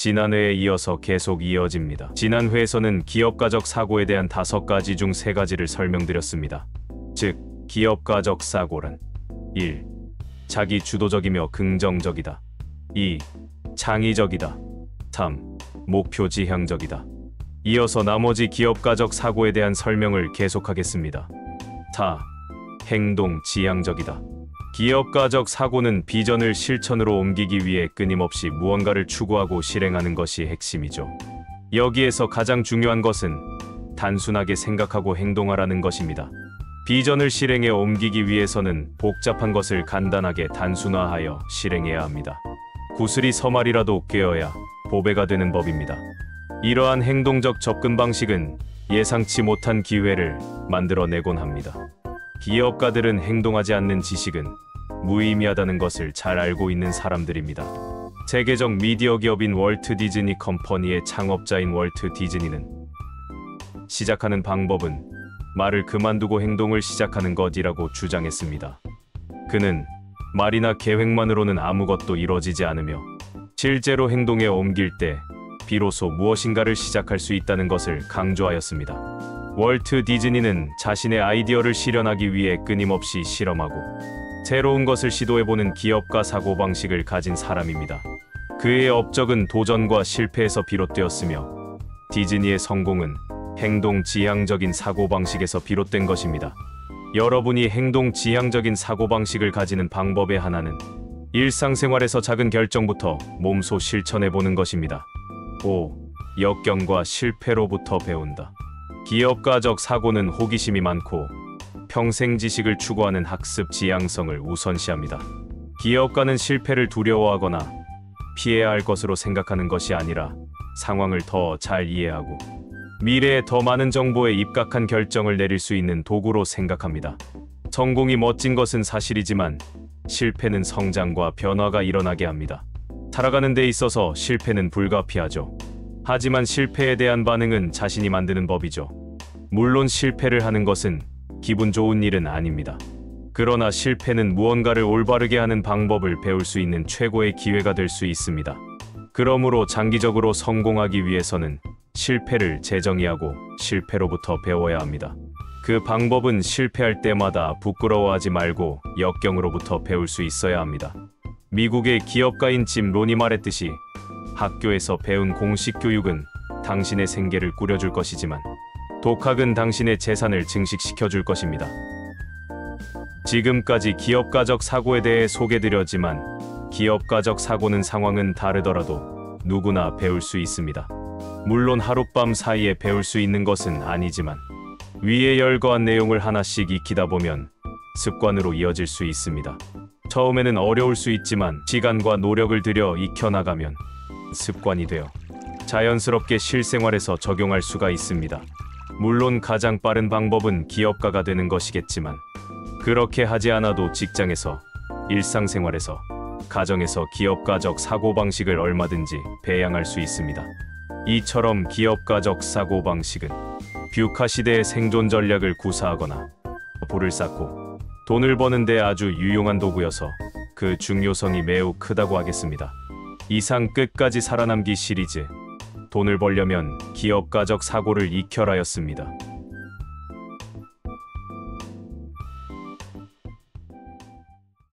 지난 회에 이어서 계속 이어집니다. 지난 회에서는 기업가적 사고에 대한 5가지 중 3가지를 설명드렸습니다. 즉, 기업가적 사고란 1. 자기 주도적이며 긍정적이다. 2. 창의적이다. 3. 목표 지향적이다. 이어서 나머지 기업가적 사고에 대한 설명을 계속하겠습니다. 4. 행동 지향적이다. 기업가적 사고는 비전을 실천으로 옮기기 위해 끊임없이 무언가를 추구하고 실행하는 것이 핵심이죠. 여기에서 가장 중요한 것은 단순하게 생각하고 행동하라는 것입니다. 비전을 실행에 옮기기 위해서는 복잡한 것을 간단하게 단순화하여 실행해야 합니다. 구슬이 서말이라도 꿰어야 보배가 되는 법입니다. 이러한 행동적 접근 방식은 예상치 못한 기회를 만들어내곤 합니다. 기업가들은 행동하지 않는 지식은 무의미하다는 것을 잘 알고 있는 사람들입니다. 세계적 미디어 기업인 월트 디즈니 컴퍼니의 창업자인 월트 디즈니는 시작하는 방법은 말을 그만두고 행동을 시작하는 것이라고 주장했습니다. 그는 말이나 계획만으로는 아무것도 이루어지지 않으며 실제로 행동에 옮길 때 비로소 무엇인가를 시작할 수 있다는 것을 강조하였습니다. 월트 디즈니는 자신의 아이디어를 실현하기 위해 끊임없이 실험하고 새로운 것을 시도해보는 기업가 사고방식을 가진 사람입니다. 그의 업적은 도전과 실패에서 비롯되었으며 디즈니의 성공은 행동 지향적인 사고방식에서 비롯된 것입니다. 여러분이 행동 지향적인 사고방식을 가지는 방법의 하나는 일상생활에서 작은 결정부터 몸소 실천해보는 것입니다. 5. 역경과 실패로부터 배운다. 기업가적 사고는 호기심이 많고 평생 지식을 추구하는 학습 지향성을 우선시합니다. 기업가는 실패를 두려워하거나 피해야 할 것으로 생각하는 것이 아니라 상황을 더 잘 이해하고 미래에 더 많은 정보에 입각한 결정을 내릴 수 있는 도구로 생각합니다. 성공이 멋진 것은 사실이지만 실패는 성장과 변화가 일어나게 합니다. 살아가는 데 있어서 실패는 불가피하죠. 하지만 실패에 대한 반응은 자신이 만드는 법이죠. 물론 실패를 하는 것은 기분 좋은 일은 아닙니다. 그러나 실패는 무언가를 올바르게 하는 방법을 배울 수 있는 최고의 기회가 될 수 있습니다. 그러므로 장기적으로 성공하기 위해서는 실패를 재정의하고 실패로부터 배워야 합니다. 그 방법은 실패할 때마다 부끄러워하지 말고 역경으로부터 배울 수 있어야 합니다. 미국의 기업가인 짐 론이 말했듯이 학교에서 배운 공식 교육은 당신의 생계를 꾸려줄 것이지만 독학은 당신의 재산을 증식시켜줄 것입니다. 지금까지 기업가적 사고에 대해 소개드렸지만 기업가적 사고는 상황은 다르더라도 누구나 배울 수 있습니다. 물론 하룻밤 사이에 배울 수 있는 것은 아니지만 위에 열거한 내용을 하나씩 익히다 보면 습관으로 이어질 수 있습니다. 처음에는 어려울 수 있지만 시간과 노력을 들여 익혀나가면 습관이 되어 자연스럽게 실생활에서 적용할 수가 있습니다. 물론 가장 빠른 방법은 기업가가 되는 것이겠지만 그렇게 하지 않아도 직장에서, 일상생활에서, 가정에서 기업가적 사고방식을 얼마든지 배양할 수 있습니다. 이처럼 기업가적 사고방식은 뷰카 시대의 생존 전략을 구사하거나 부를 쌓고 돈을 버는 데 아주 유용한 도구여서 그 중요성이 매우 크다고 하겠습니다. 이상 끝까지 살아남기 시리즈, 돈을 벌려면 기업가적 사고를 익혀라였습니다.